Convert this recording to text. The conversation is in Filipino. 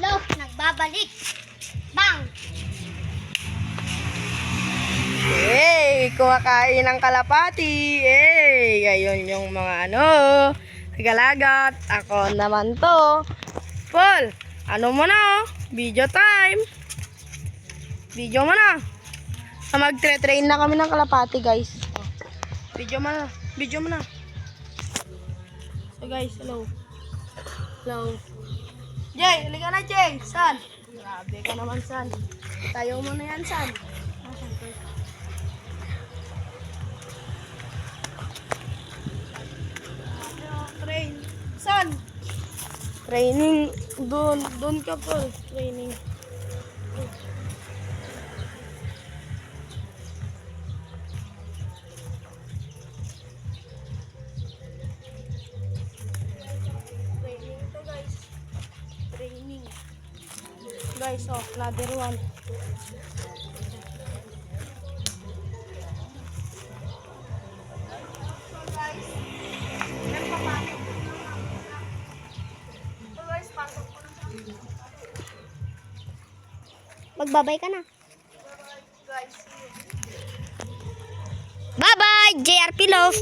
Love, nagbabalik. Bang! Hey, kumakain ng kalapati. Hey, ayun yung mga galagat. Ako naman to. Paul, ano mo na? Video time. Video mo na. Magtre-train na kami ng kalapati, guys. Video mo na. Video mo na. So, guys, hello. Hello. Jay, halika na, Jay. San? Grabe ka naman, San. Tayo mo na yan, San. Asan ko? Train. San? Training. Doon ka po. Training. Training to, guys. Training. Guys, oh, another one. Magbabay ka na. Bye-bye, JRP Love.